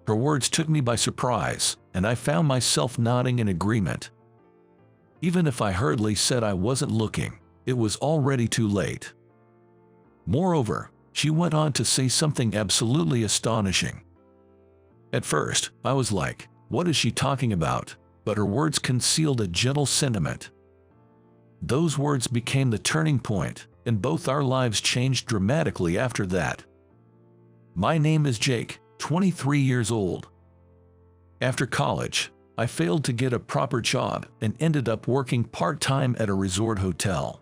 Her words took me by surprise, and I found myself nodding in agreement. Even if I hurriedly said I wasn't looking, it was already too late. Moreover, she went on to say something absolutely astonishing. At first, I was like, what is she talking about? But her words concealed a gentle sentiment. Those words became the turning point, and both our lives changed dramatically after that. My name is Jake, 23 years old. After college, I failed to get a proper job and ended up working part-time at a resort hotel.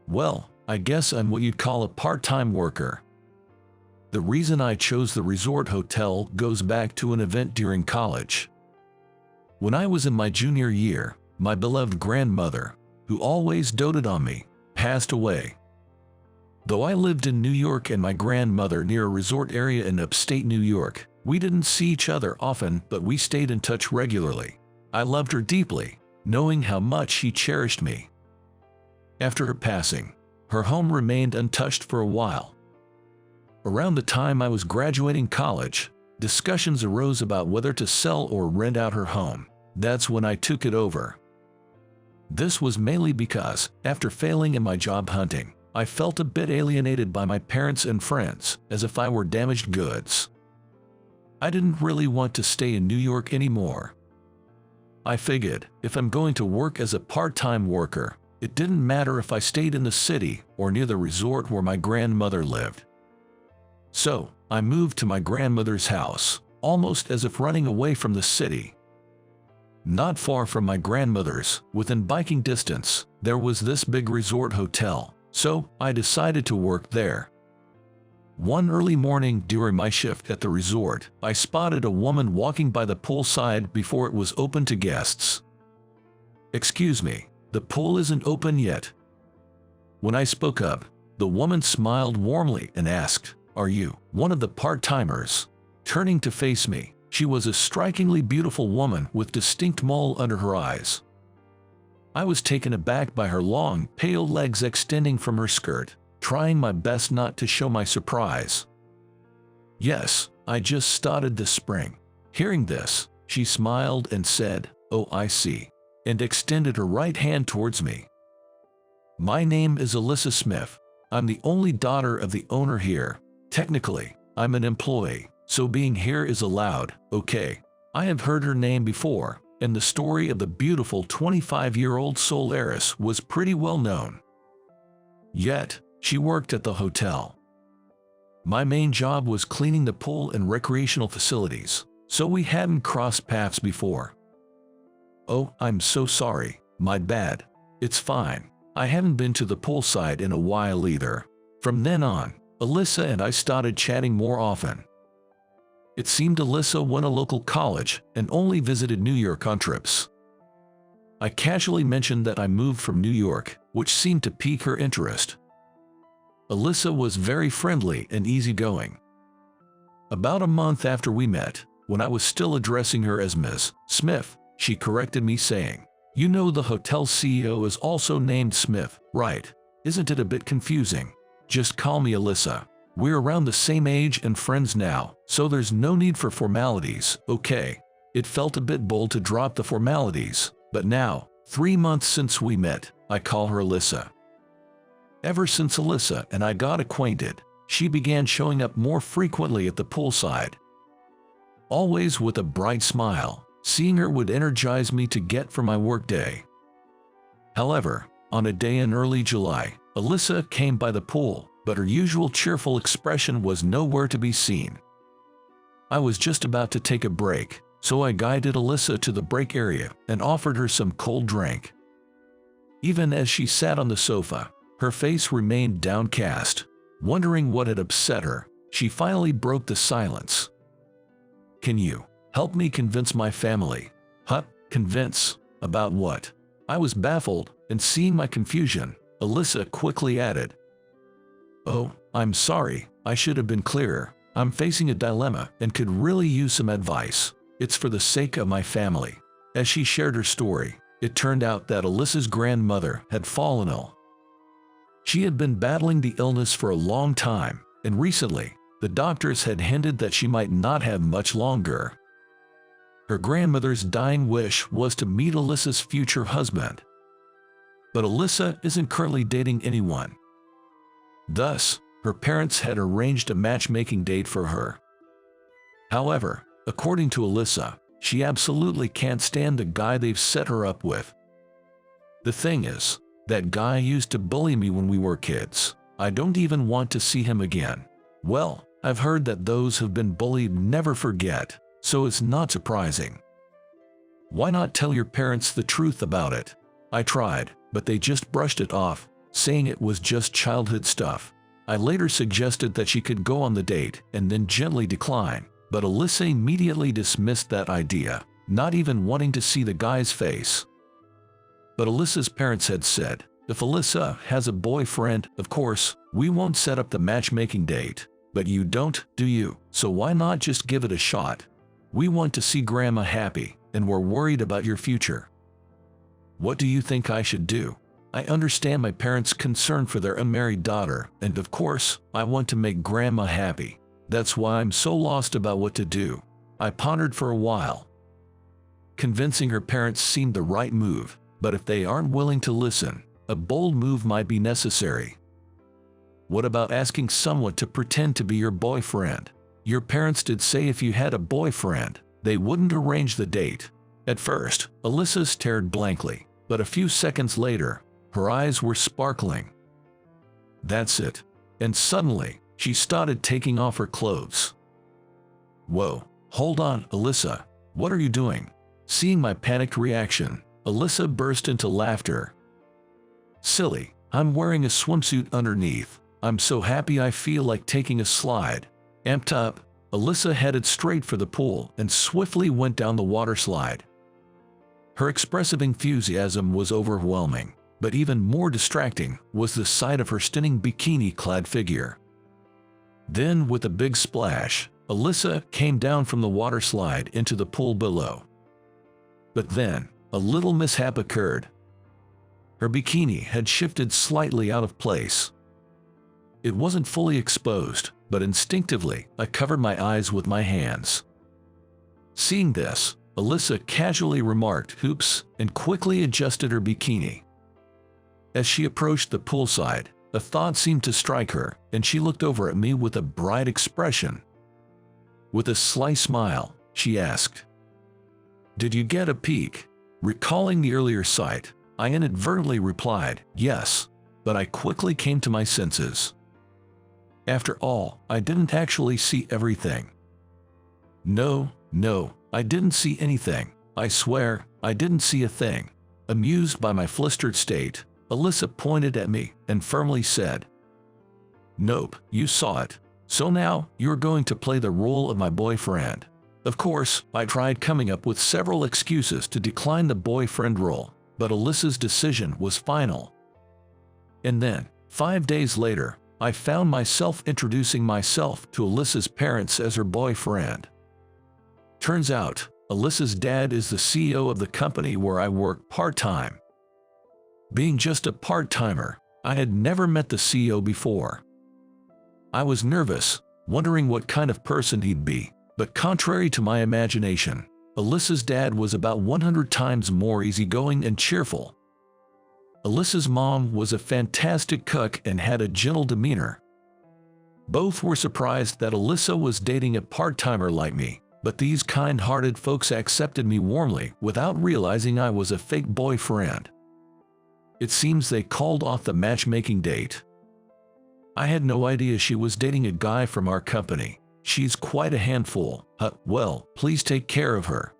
Well, I guess I'm what you'd call a part-time worker. The reason I chose the resort hotel goes back to an event during college. When I was in my junior year, my beloved grandmother, who always doted on me, passed away. Though I lived in New York and my grandmother near a resort area in upstate New York, we didn't see each other often, but we stayed in touch regularly. I loved her deeply, knowing how much she cherished me. After her passing, her home remained untouched for a while. Around the time I was graduating college, discussions arose about whether to sell or rent out her home. That's when I took it over. This was mainly because, after failing in my job hunting, I felt a bit alienated by my parents and friends, as if I were damaged goods. I didn't really want to stay in New York anymore. I figured, if I'm going to work as a part-time worker, it didn't matter if I stayed in the city or near the resort where my grandmother lived. So, I moved to my grandmother's house, almost as if running away from the city. Not far from my grandmother's, within biking distance, there was this big resort hotel, so I decided to work there. One early morning during my shift at the resort, I spotted a woman walking by the poolside before it was open to guests. "Excuse me, the pool isn't open yet." When I spoke up, the woman smiled warmly and asked, "Are you one of the part-timers?" Turning to face me, she was a strikingly beautiful woman with distinct mole under her eyes. I was taken aback by her long, pale legs extending from her skirt, trying my best not to show my surprise. "Yes, I just started this spring." Hearing this, she smiled and said, "Oh, I see," and extended her right hand towards me. "My name is Alyssa Smith. I'm the only daughter of the owner here. Technically, I'm an employee, so being here is allowed, okay?" I have heard her name before, and the story of the beautiful 25-year-old soul heiress was pretty well known. Yet, she worked at the hotel. My main job was cleaning the pool and recreational facilities, so we hadn't crossed paths before. "Oh, I'm so sorry, my bad." "It's fine. I haven't been to the poolside in a while either." From then on, Alyssa and I started chatting more often. It seemed Alyssa went to local college and only visited New York on trips. I casually mentioned that I moved from New York, which seemed to pique her interest. Alyssa was very friendly and easygoing. About a month after we met, when I was still addressing her as Ms. Smith, she corrected me saying, "You know the hotel CEO is also named Smith, right? Isn't it a bit confusing? Just call me Alyssa. We're around the same age and friends now, so there's no need for formalities, okay?" It felt a bit bold to drop the formalities, but now, 3 months since we met, I call her Alyssa. Ever since Alyssa and I got acquainted, she began showing up more frequently at the poolside. Always with a bright smile, seeing her would energize me to get for my workday. However, on a day in early July, Alyssa came by the pool, but her usual cheerful expression was nowhere to be seen. I was just about to take a break, so I guided Alyssa to the break area and offered her some cold drink. Even as she sat on the sofa, her face remained downcast. Wondering what had upset her, she finally broke the silence. "Can you help me convince my family?" "Huh? Convince? About what?" I was baffled, and seeing my confusion, Alyssa quickly added, "Oh, I'm sorry, I should have been clearer. I'm facing a dilemma and could really use some advice. It's for the sake of my family." As she shared her story, it turned out that Alyssa's grandmother had fallen ill. She had been battling the illness for a long time, and recently, The doctors had hinted that she might not have much longer. Her grandmother's dying wish was to meet Alyssa's future husband. But Alyssa isn't currently dating anyone. Thus, her parents had arranged a matchmaking date for her. However, according to Alyssa, she absolutely can't stand the guy they've set her up with. The thing is, that guy used to bully me when we were kids. I don't even want to see him again. Well, I've heard that those who've been bullied never forget, so it's not surprising. Why not tell your parents the truth about it? I tried, but they just brushed it off, saying it was just childhood stuff. I later suggested that she could go on the date and then gently decline, but Alyssa immediately dismissed that idea, not even wanting to see the guy's face. But Alyssa's parents had said, if Alyssa has a boyfriend, of course, we won't set up the matchmaking date. But you don't, do you? So why not just give it a shot? We want to see Grandma happy, and we're worried about your future. What do you think I should do? I understand my parents' concern for their unmarried daughter, and of course, I want to make Grandma happy. That's why I'm so lost about what to do. I pondered for a while. Convincing her parents seemed the right move, but if they aren't willing to listen, a bold move might be necessary. What about asking someone to pretend to be your boyfriend? Your parents did say if you had a boyfriend, they wouldn't arrange the date. At first, Alyssa stared blankly, but a few seconds later, her eyes were sparkling. That's it. And suddenly, she started taking off her clothes. Whoa, hold on, Alyssa. What are you doing? Seeing my panicked reaction, Alyssa burst into laughter. Silly, I'm wearing a swimsuit underneath. I'm so happy I feel like taking a slide. Amped up, Alyssa headed straight for the pool and swiftly went down the water slide. Her expressive enthusiasm was overwhelming, but even more distracting was the sight of her stunning bikini-clad figure. Then, with a big splash, Alyssa came down from the water slide into the pool below. But then, a little mishap occurred. Her bikini had shifted slightly out of place. It wasn't fully exposed, but instinctively, I covered my eyes with my hands. Seeing this, Alyssa casually remarked, "Oops," and quickly adjusted her bikini. As she approached the poolside, a thought seemed to strike her, and she looked over at me with a bright expression. With a sly smile, she asked, "Did you get a peek?" Recalling the earlier sight, I inadvertently replied, "Yes," but I quickly came to my senses. After all, I didn't actually see everything. No, I didn't see anything. I swear, I didn't see a thing. Amused by my flustered state, Alyssa pointed at me and firmly said, "Nope, you saw it. So now, you're going to play the role of my boyfriend." Of course, I tried coming up with several excuses to decline the boyfriend role, but Alyssa's decision was final. And then, 5 days later, I found myself introducing myself to Alyssa's parents as her boyfriend. Turns out, Alyssa's dad is the CEO of the company where I work part-time. Being just a part-timer, I had never met the CEO before. I was nervous, wondering what kind of person he'd be, but contrary to my imagination, Alyssa's dad was about 100 times more easygoing and cheerful. Alyssa's mom was a fantastic cook and had a gentle demeanor. Both were surprised that Alyssa was dating a part-timer like me, but these kind-hearted folks accepted me warmly without realizing I was a fake boyfriend. It seems they called off the matchmaking date. I had no idea she was dating a guy from our company. She's quite a handful. Well, please take care of her,"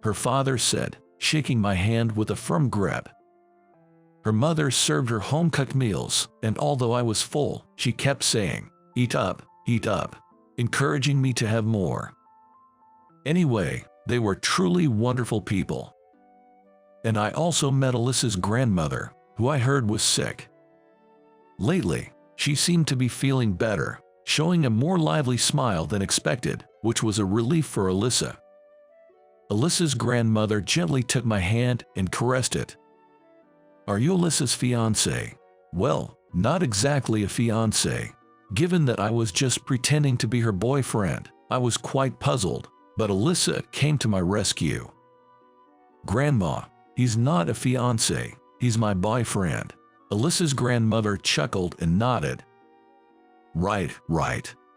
her father said, shaking my hand with a firm grip. Her mother served her home-cooked meals, and although I was full, she kept saying, eat up," encouraging me to have more. Anyway, they were truly wonderful people. And I also met Alyssa's grandmother, who I heard was sick. Lately, she seemed to be feeling better, showing a more lively smile than expected, which was a relief for Alyssa. Alyssa's grandmother gently took my hand and caressed it. "Are you Alyssa's fiancé?" "Well, not exactly a fiancé, Given that I was just pretending to be her boyfriend, I was quite puzzled, but Alyssa came to my rescue. "Grandma, he's not a fiancé, he's my boyfriend." Alyssa's grandmother chuckled and nodded. Right,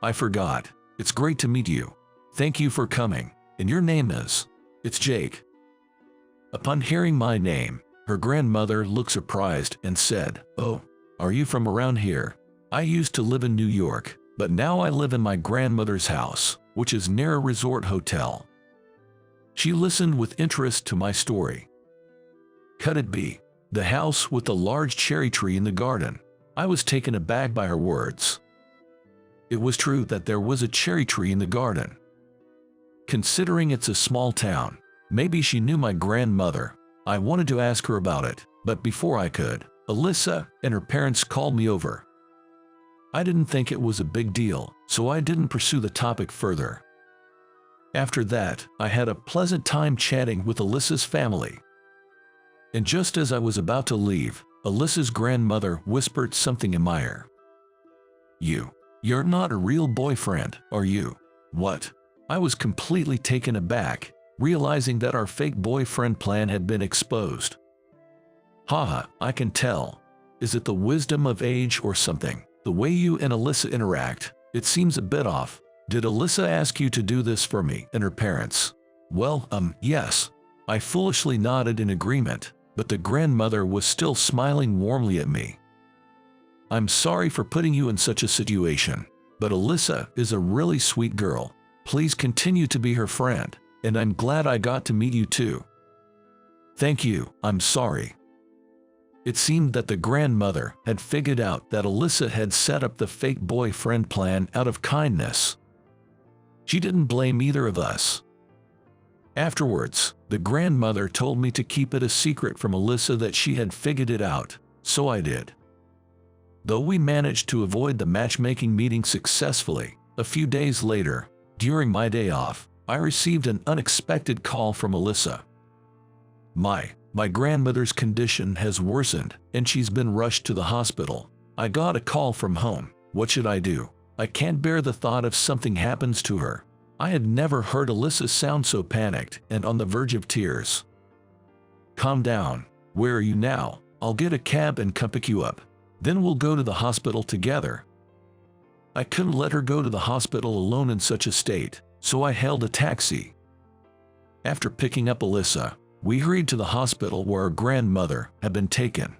I forgot. It's great to meet you. Thank you for coming. And your name is?" "It's Jake." Upon hearing my name, her grandmother looked surprised and said, "Oh, are you from around here? I used to live in New York, but now I live in my grandmother's house, which is near a resort hotel." She listened with interest to my story. Could it be the house with the large cherry tree in the garden? I was taken aback by her words. It was true that there was a cherry tree in the garden. Considering it's a small town, maybe she knew my grandmother. I wanted to ask her about it, but before I could, Alyssa and her parents called me over. I didn't think it was a big deal, so I didn't pursue the topic further. After that, I had a pleasant time chatting with Alyssa's family. And just as I was about to leave, Alyssa's grandmother whispered something in my ear. You're not a real boyfriend, are you?" "What?" I was completely taken aback, realizing that our fake boyfriend plan had been exposed. "Haha, I can tell. Is it the wisdom of age or something? The way you and Alyssa interact, it seems a bit off. Did Alyssa ask you to do this for me and her parents?" "Well, yes." I foolishly nodded in agreement, but the grandmother was still smiling warmly at me. "I'm sorry for putting you in such a situation, but Alyssa is a really sweet girl. Please continue to be her friend, and I'm glad I got to meet you too." "Thank you, I'm sorry." It seemed that the grandmother had figured out that Alyssa had set up the fake boyfriend plan out of kindness. She didn't blame either of us. Afterwards, the grandmother told me to keep it a secret from Alyssa that she had figured it out, so I did. Though we managed to avoid the matchmaking meeting successfully, a few days later, during my day off, I received an unexpected call from Alyssa. My grandmother's condition has worsened, and she's been rushed to the hospital. I got a call from home. What should I do? I can't bear the thought if something happens to her. I had never heard Alyssa sound so panicked and on the verge of tears. "Calm down. Where are you now? I'll get a cab and come pick you up. Then we'll go to the hospital together." I couldn't let her go to the hospital alone in such a state, so I hailed a taxi. After picking up Alyssa, we hurried to the hospital where our grandmother had been taken.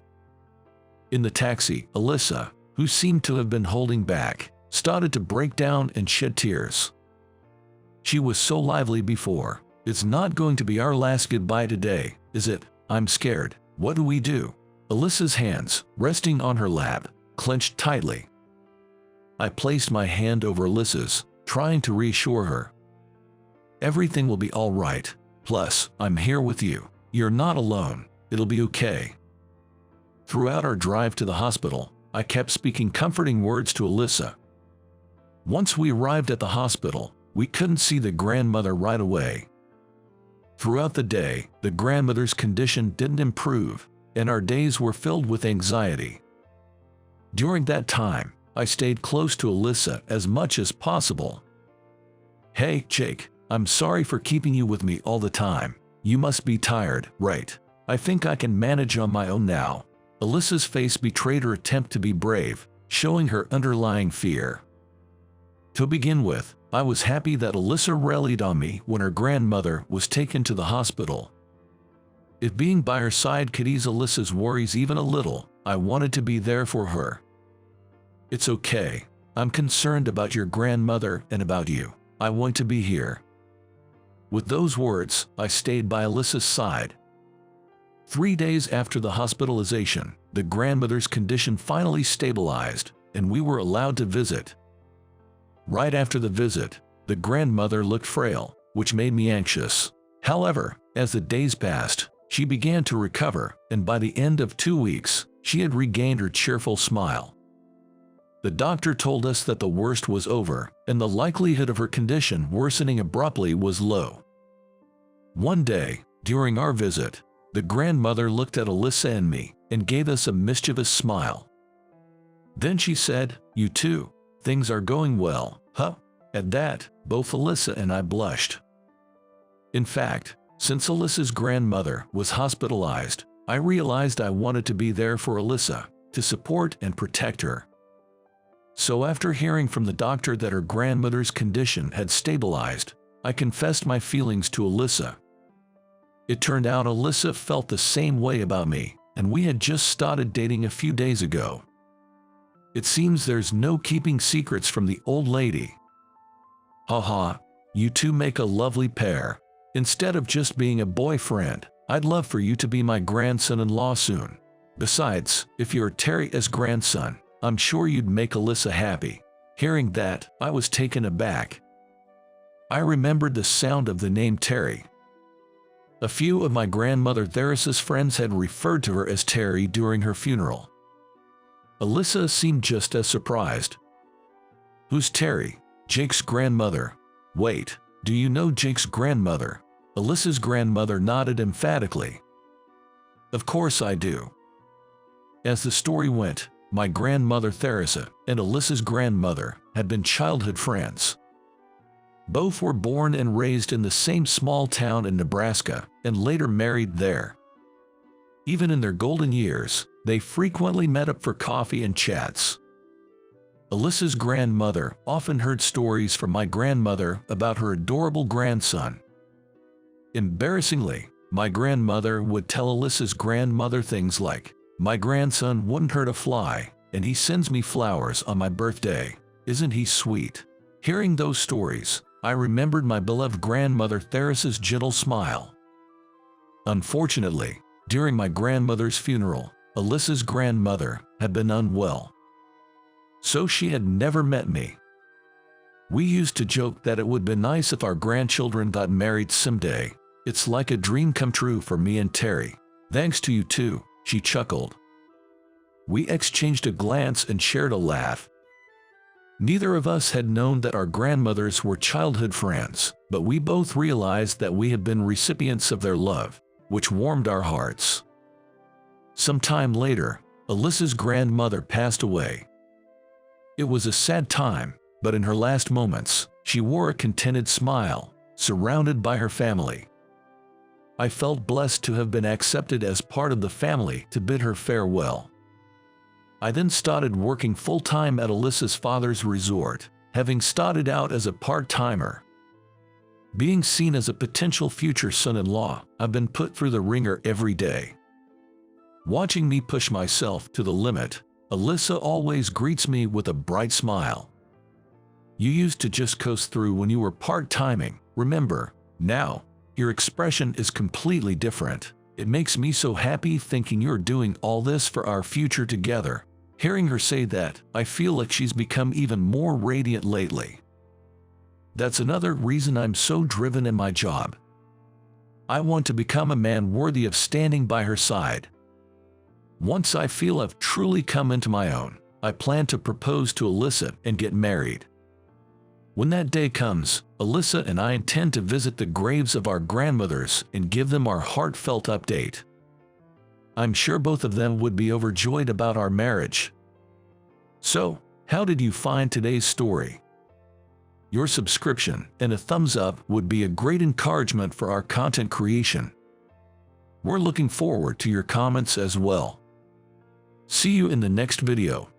In the taxi, Alyssa, who seemed to have been holding back, started to break down and shed tears. She was so lively before. "It's not going to be our last goodbye today, is it? I'm scared. What do we do?" Alyssa's hands, resting on her lap, clenched tightly. I placed my hand over Alyssa's, trying to reassure her. "Everything will be all right. Plus, I'm here with you. You're not alone. It'll be okay." Throughout our drive to the hospital, I kept speaking comforting words to Alyssa. Once we arrived at the hospital, we couldn't see the grandmother right away. Throughout the day, the grandmother's condition didn't improve, and our days were filled with anxiety. During that time, I stayed close to Alyssa as much as possible. "Hey, Jake, I'm sorry for keeping you with me all the time. You must be tired, right? I think I can manage on my own now." Alyssa's face betrayed her attempt to be brave, showing her underlying fear. To begin with, I was happy that Alyssa rallied on me when her grandmother was taken to the hospital. If being by her side could ease Alyssa's worries even a little, I wanted to be there for her. "It's okay. I'm concerned about your grandmother and about you. I want to be here." With those words, I stayed by Alyssa's side. 3 days after the hospitalization, the grandmother's condition finally stabilized, and we were allowed to visit. Right after the visit, the grandmother looked frail, which made me anxious. However, as the days passed, she began to recover, and by the end of 2 weeks, she had regained her cheerful smile. The doctor told us that the worst was over, and the likelihood of her condition worsening abruptly was low. One day, during our visit, the grandmother looked at Alyssa and me and gave us a mischievous smile. Then she said, "You too. Things are going well, huh? At that, both Alyssa and I blushed. In fact, since Alyssa's grandmother was hospitalized, I realized I wanted to be there for Alyssa, to support and protect her. So after hearing from the doctor that her grandmother's condition had stabilized, I confessed my feelings to Alyssa. It turned out Alyssa felt the same way about me, and we had just started dating a few days ago. It seems there's no keeping secrets from the old lady. Haha, you two make a lovely pair. Instead of just being a boyfriend, I'd love for you to be my grandson-in-law soon. Besides, if you're Terry's grandson, I'm sure you'd make Alyssa happy. Hearing that, I was taken aback. I remembered the sound of the name Terry. A few of my grandmother Theris's friends had referred to her as Terry during her funeral. Alyssa seemed just as surprised. Who's Terry? Jake's grandmother. Wait, do you know Jake's grandmother? Alyssa's grandmother nodded emphatically. Of course I do. As the story went, my grandmother Theresa and Alyssa's grandmother had been childhood friends. Both were born and raised in the same small town in Nebraska and later married there. Even in their golden years, they frequently met up for coffee and chats. Alyssa's grandmother often heard stories from my grandmother about her adorable grandson. Embarrassingly, my grandmother would tell Alyssa's grandmother things like, "My grandson wouldn't hurt a fly, and he sends me flowers on my birthday. Isn't he sweet?" Hearing those stories, I remembered my beloved grandmother Theresa's gentle smile. Unfortunately, during my grandmother's funeral, Alyssa's grandmother had been unwell. So she had never met me. We used to joke that it would be nice if our grandchildren got married someday. It's like a dream come true for me and Terry. Thanks to you too, she chuckled. We exchanged a glance and shared a laugh. Neither of us had known that our grandmothers were childhood friends, but we both realized that we had been recipients of their love, which warmed our hearts. Some time later, Alyssa's grandmother passed away. It was a sad time, but in her last moments, she wore a contented smile, surrounded by her family. I felt blessed to have been accepted as part of the family to bid her farewell. I then started working full-time at Alyssa's father's resort, having started out as a part-timer. Being seen as a potential future son-in-law, I've been put through the ringer every day. Watching me push myself to the limit, Alyssa always greets me with a bright smile. "You used to just coast through when you were part-timing, remember? Now, your expression is completely different. It makes me so happy thinking you're doing all this for our future together." Hearing her say that, I feel like she's become even more radiant lately. That's another reason I'm so driven in my job. I want to become a man worthy of standing by her side. Once I feel I've truly come into my own, I plan to propose to Alyssa and get married. When that day comes, Alyssa and I intend to visit the graves of our grandmothers and give them our heartfelt update. I'm sure both of them would be overjoyed about our marriage. So, how did you find today's story? Your subscription and a thumbs up would be a great encouragement for our content creation. We're looking forward to your comments as well. See you in the next video.